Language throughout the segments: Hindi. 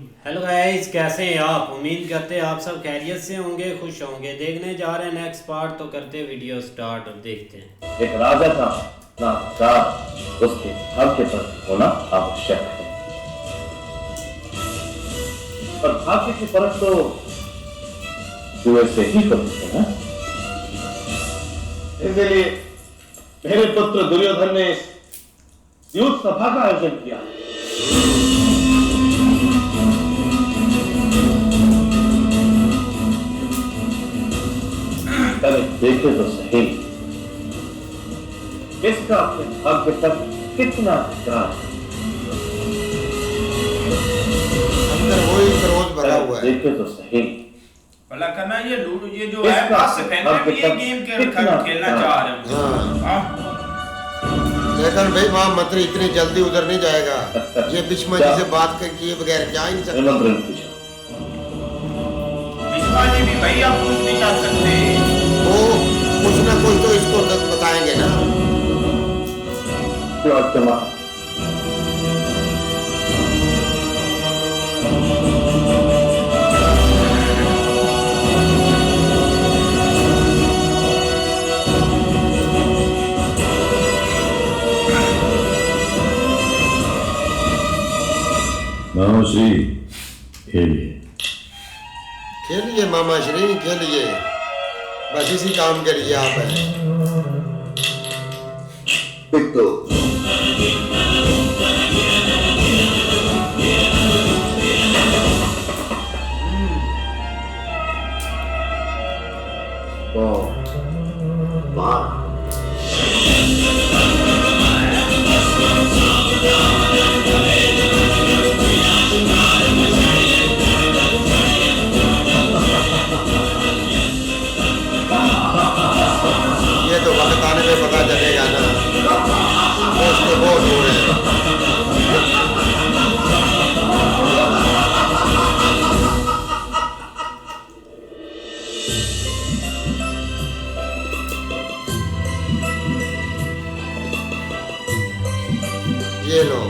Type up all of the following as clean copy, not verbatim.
हेलो गाइस, कैसे हैं आप? उम्मीद करते हैं आप सब खैरियत से होंगे, खुश होंगे। देखने जा रहे हैं नेक्स्ट पार्ट, तो करते वीडियो स्टार्ट और देखते हैं। एक राजा था ना राज, उसके भाग्य पर होना आवश्यक है। और भाग्य की परख तो जुए से ही होती है ना। इसलिए मेरे पुत्र दुर्योधन ने इस युद्ध सभा का आयोजन किया। देखे तो सही इसका अपने भाग्य पर कितना अधिकार है। अंदर वही क्रोध भरा हुआ है। देखे तो सही भला करना ये लूडो, ये जो है पास सेकंड में ये गेम खेलना चाह रहे हैं। हाँ। लेकिन भाई वहाँ मंत्री इतनी जल्दी उधर नहीं जाएगा। ये बिस्मा जी से बात करके बगैर जा ही नहीं सकता। बिस्मा जी भी भाई आप कुछ नहीं कर सकते। वो कुछ ना कुछ तो इसको बताएंगे ना। मामा श्री खेलिए खेलिए मामा श्री खेलिए, बस इसी काम के लिए आप हैं। तो ये तो वक्त आने में पता चलेगा ना। उसके बहुत हो रहे हैं। ये लो।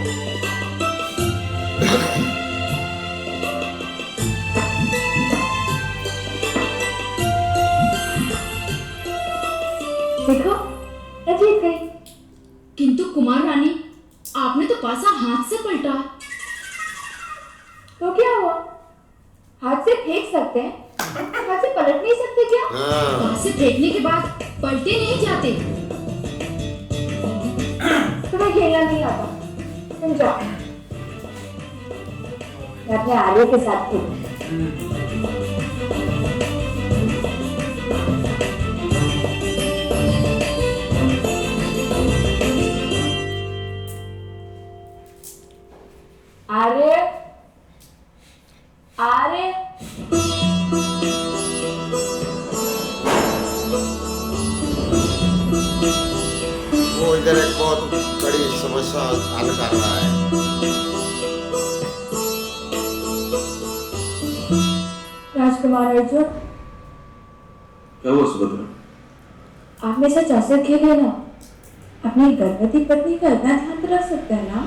देखो मैं जीत गई। किंतु कुमार रानी, आपने तो पासा हाथ से पलटा। तो क्या हुआ? हाथ से फेंक सकते हैं, हाथ से पलट नहीं सकते क्या? हाथ से फेंकने के बाद पलटे नहीं जाते। तुम्हें खेलना नहीं आता, तुम जाओ। मैं अपने आर्य के साथ खेलूं। आर्य, आर्य, वो इधर एक बहुत बड़ी समस्या हल कर रहा है। राजकुमार अर्जुन, क्या हुआ सुभद्रा? आप मेरे साथ ऐसे खेले ना, अपनी गर्भवती पत्नी का इतना ध्यान तो रख सकते हैं ना।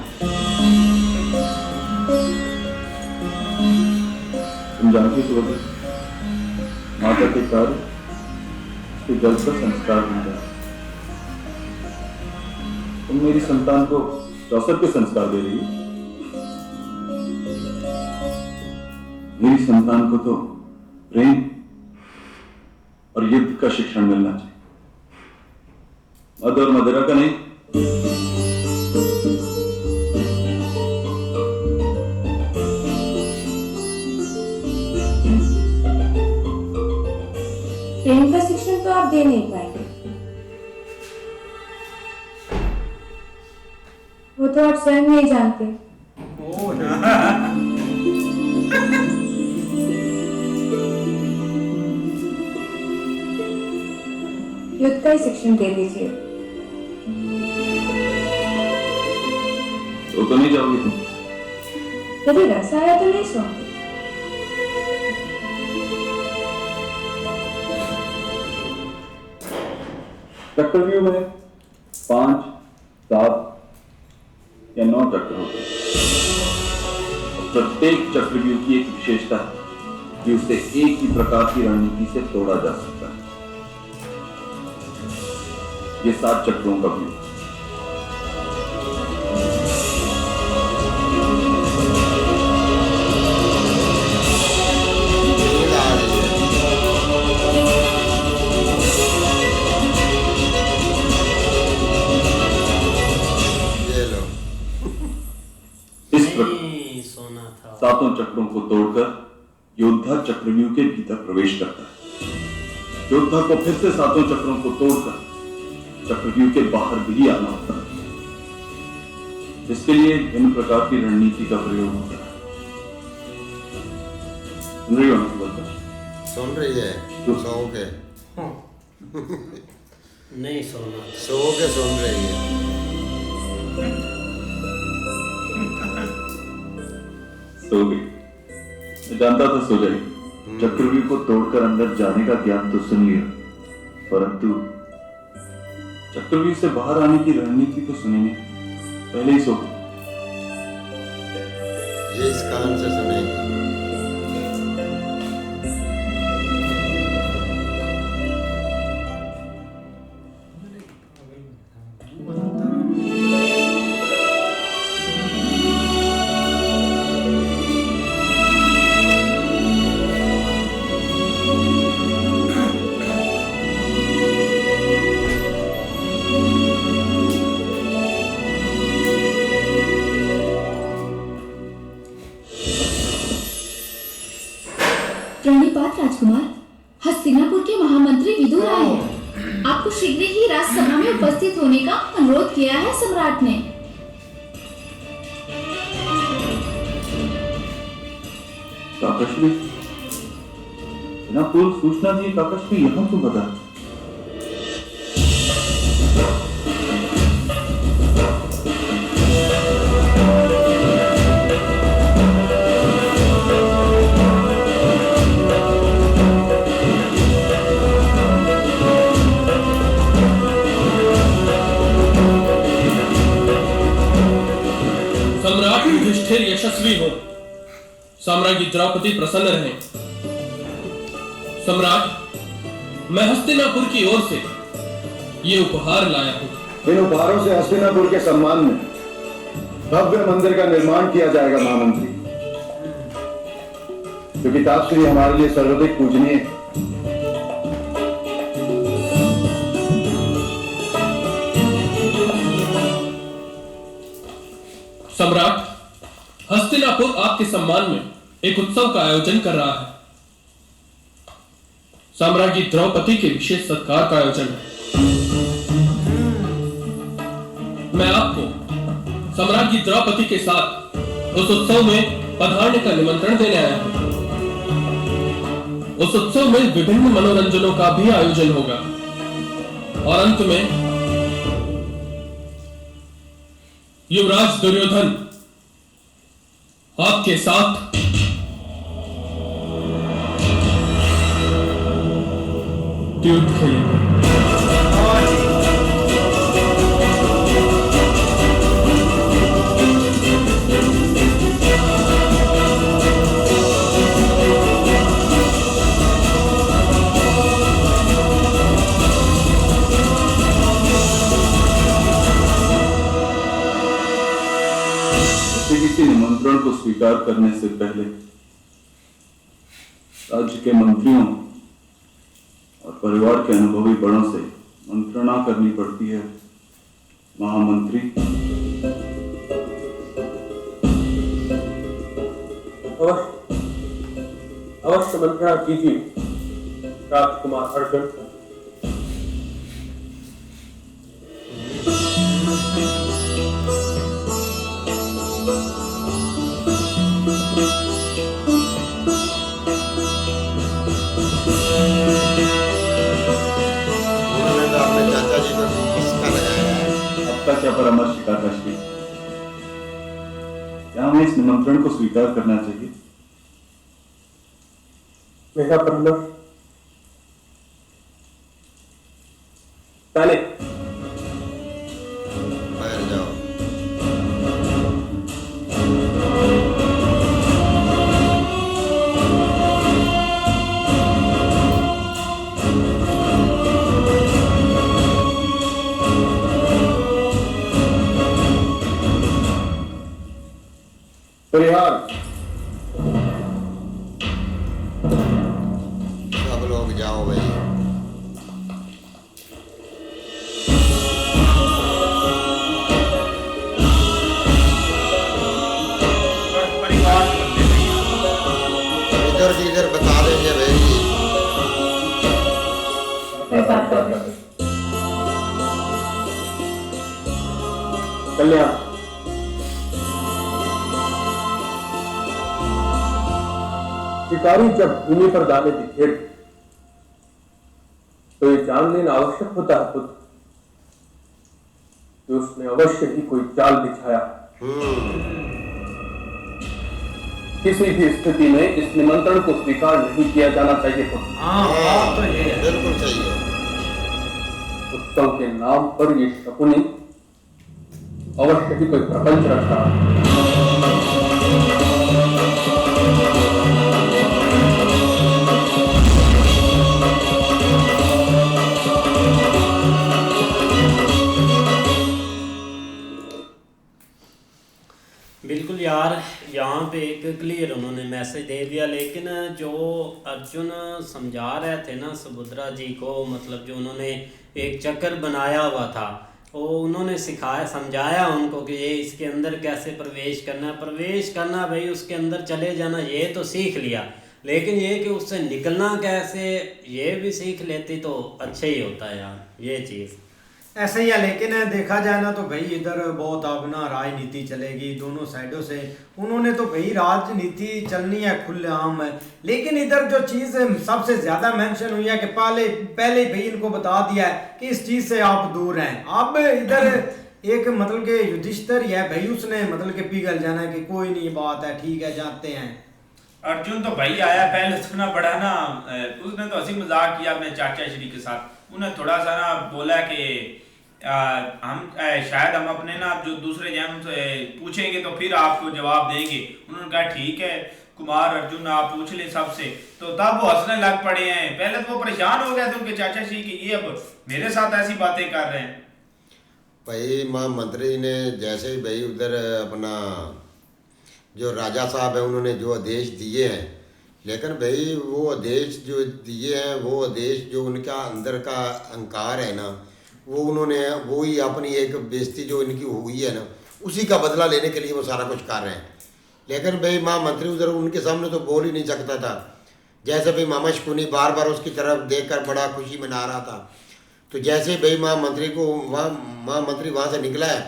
तुम जानती सुभद्रा, माता के कार्य उसके जल का संस्कार बन जाए। तुम मेरी संतान को चौसर के संस्कार दे रही हो। मेरी संतान को तो प्रेम और युद्ध का शिक्षण मिलना चाहिए, मद और मदिरा का नहीं। प्रेम का शिक्षण तो आप दे नहीं पाएंगे, वो तो आप स्वयं नहीं जानते। युद्ध का ही शिक्षण दे दीजिए। तो नहीं जाओगी तुम? यदि रस आया तो नहीं सो। चक्रव्यूह में 5, 7 या 9 चक्र होते हैं। प्रत्येक चक्रव्यूह की एक विशेषता है कि उसे एक ही प्रकार की रणनीति से तोड़ा जा सकता है। ये 7 चक्रों का व्यूह। इस प्रकार नहीं सोना था। 7 चक्रों को तोड़कर योद्धा चक्रव्यूह के भीतर प्रवेश करता है। योद्धा को फिर से 7 चक्रों को तोड़कर चक्रव्यूह के बाहर भी आना होता है। इसके लिए भिन्न प्रकार की रणनीति का प्रयोग होता है। सुन रही हो ना सुबह? सुन रही है? सो के नहीं सोना था। सो के सुन रही है। सो गई। मैं जानता था सो जाएगी। चक्रव्यूह को तोड़कर अंदर जाने का ज्ञान तो सुन लिया, परंतु चक्रव्यूह से बाहर आने की रणनीति तो सुनी नहीं। पहले ही सो गई। ये इस कान से सुनेगी। प्रणिपात राजकुमार, हस्तिनापुर के महामंत्री विदुर आए हैं। आपको शीघ्र ही राजसभा में उपस्थित होने का अनुरोध किया है सम्राट ने। काकश्मी बिना पूर्व सूचना दिए काकश्मी यहाँ क्यों बता? सम्राट युधिष्ठिर यशस्वी हो, साम्राज्ञी द्रौपदी प्रसन्न रहे। सम्राट, मैं हस्तिनापुर की ओर से ये उपहार लाया हूं। इन उपहारों से हस्तिनापुर के सम्मान में भव्य मंदिर का निर्माण किया जाएगा महामंत्री, जो पिताश्री हमारे लिए सर्वाधिक पूजनीय है। सम्राट, हस्तिनापुर आपके सम्मान में एक उत्सव का आयोजन कर रहा है। साम्राज्ञी द्रौपदी के विशेष सत्कार का आयोजन है। मैं आपको साम्राज्ञी द्रौपदी के साथ उस उत्सव में पधारने का निमंत्रण देने आया हूं। उस उत्सव में विभिन्न मनोरंजनों का भी आयोजन होगा और अंत में युवराज दुर्योधन आपके साथ युद्ध खेलेंगे। किसी निमंत्रण को स्वीकार करने से पहले राज्य के मंत्रियों और परिवार के अनुभवी बड़ों से मंत्रणा करनी पड़ती है। महामंत्री, अवश्य मंत्रणा कीजिए राजकुमार अर्जुन। क्या परामर्श काकश्मी? क्या हमें इस निमंत्रण को स्वीकार करना चाहिए? मेरा परामर्श पहले बैठ जाओ। परिहार। सब लोग जाओ भाई। परिवार के बंदे नहीं हैं। इधर से इधर बता देंगे भाई। कल्याण, शिकारी जब भूमि पर दाने बिखेर तो ये जान लेना आवश्यक होता है पुत्र कि उसने अवश्य ही कोई जाल बिछाया। किसी भी स्थिति में इस निमंत्रण को स्वीकार नहीं किया जाना चाहिए पुत्र। हाँ तो ये है। बिल्कुल सही है। उत्सव के नाम पर ये शकुनी अवश्य ही कोई प्रपंच रख रहा है। बिल्कुल यार, यहाँ पे एक क्लियर उन्होंने मैसेज दे दिया, लेकिन जो अर्जुन समझा रहे थे ना सुभद्रा जी को, मतलब जो उन्होंने एक चक्कर बनाया हुआ था वो उन्होंने सिखाया समझाया उनको कि ये इसके अंदर कैसे प्रवेश करना भाई उसके अंदर चले जाना ये तो सीख लिया, लेकिन ये कि उससे निकलना कैसे ये भी सीख लेती तो अच्छा ही होता है यार ये चीज़। ऐसे ही है, लेकिन देखा जाए ना तो भाई इधर बहुत अब ना राजनीति चलेगी दोनों साइडों से। उन्होंने तो भाई राजनीति चलनी है खुलेआम है, लेकिन इधर जो चीज़ सबसे ज़्यादा मेंशन हुई है कि पहले भाई इनको बता दिया है कि इस चीज़ से आप दूर हैं। अब इधर एक मतलब के युधिष्ठिर ही है भाई, उसने मतलब के पिघल जाना है कि कोई नहीं बात है ठीक है जाते हैं। अर्जुन तो भाई आया पहले तो ना बड़ा ना उसने तो हंसी मजाक किया अपने चाचा श्री के साथ। उन्हें थोड़ा सा ना बोला कि हम शायद हम अपने ना जो दूसरे जन्म से पूछेंगे तो फिर आपको जवाब देंगे। उन्होंने कहा ठीक है कुमार अर्जुन आप पूछ ले सबसे, तो तब वो हंसने लग पड़े हैं। पहले तो वो परेशान हो गए थे उनके चाचा श्री की ये अब मेरे साथ ऐसी बातें कर रहे हैं। भाई महामंत्री ने जैसे ही भाई उधर अपना जो राजा साहब है उन्होंने जो आदेश दिए हैं, लेकिन भाई वो आदेश जो दिए हैं वो आदेश जो उनका अंदर का अहंकार है ना वो उन्होंने वो ही अपनी एक बेइज्जती जो इनकी हुई है ना उसी का बदला लेने के लिए वो सारा कुछ कर रहे हैं। लेकिन भाई महामंत्री उधर उनके सामने तो बोल ही नहीं सकता था। जैसे भाई मामा शकुनी बार बार उसकी तरफ देखकर बड़ा खुशी मना रहा था, तो जैसे भाई महामंत्री को महामंत्री वहाँ से निकला है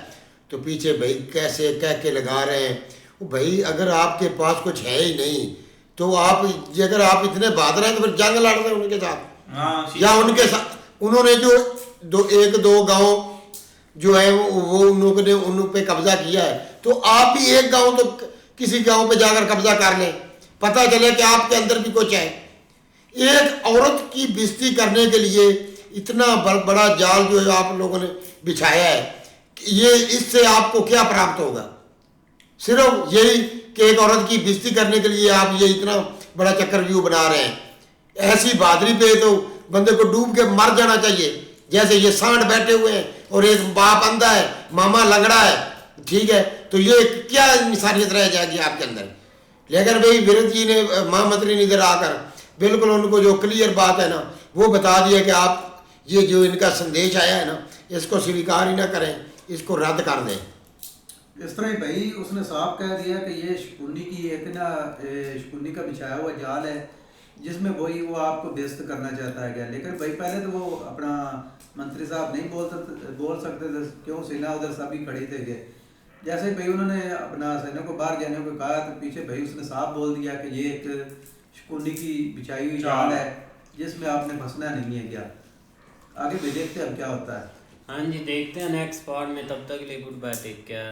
तो पीछे भाई कैसे कह के लगा रहे हैं भाई अगर आपके पास कुछ है ही नहीं तो आप अगर आप इतने बहादुर हैं तो फिर जंग लड़ रहे हैं उनके साथ या उनके साथ। उन्होंने जो एक दो गांव जो है वो उन्होंने उन पे कब्जा किया है, तो आप भी एक गांव तो किसी गांव पे जाकर कब्जा कर लें, पता चले कि आपके अंदर भी कुछ है। एक औरत की बेइज्जती करने के लिए इतना बड़ा जाल जो है आप लोगों ने बिछाया है, ये इससे आपको क्या प्राप्त होगा? सिर्फ यही कि एक औरत की बेइज्जती करने के लिए आप ये इतना बड़ा चक्रव्यूह बना रहे हैं। ऐसी बहादुरी पे तो बंदे को डूब के मर जाना चाहिए। जैसे ये सांड बैठे हुए हैं और एक बाप अंधा है मामा लंगड़ा है, ठीक है, तो ये क्या इंसानियत रह जाएगी आपके अंदर? लेकिन भाई विरत जी ने महामंत्री ने इधर आकर बिल्कुल उनको जो क्लियर बात है ना वो बता दिया कि आप ये जो इनका संदेश आया है ना इसको स्वीकार ही ना करें, इसको रद्द कर दें। इस तरह ही भाई उसने साफ कह दिया कि ये शकुनी की एक ना शकुनी का बिछाया हुआ जाल है जिसमें वही वो आपको व्यस्त करना चाहता है क्या। लेकिन भाई पहले तो वो अपना मंत्री साहब नहीं बोल सकते थे, क्यों सेना उधर सभी खड़े थे कि जैसे भाई उन्होंने अपना सेना को बाहर जाने को कहा तो पीछे भाई उसने साफ बोल दिया कि ये एक शकुनी की बिछाई हुई जाल है जिसमें आपने फंसना नहीं है क्या। आगे भी देखते हैं अब क्या होता है। हाँ जी देखते हैं नेक्स्ट पार्ट में, तब तक के लिए गुड बाय टेक केयर।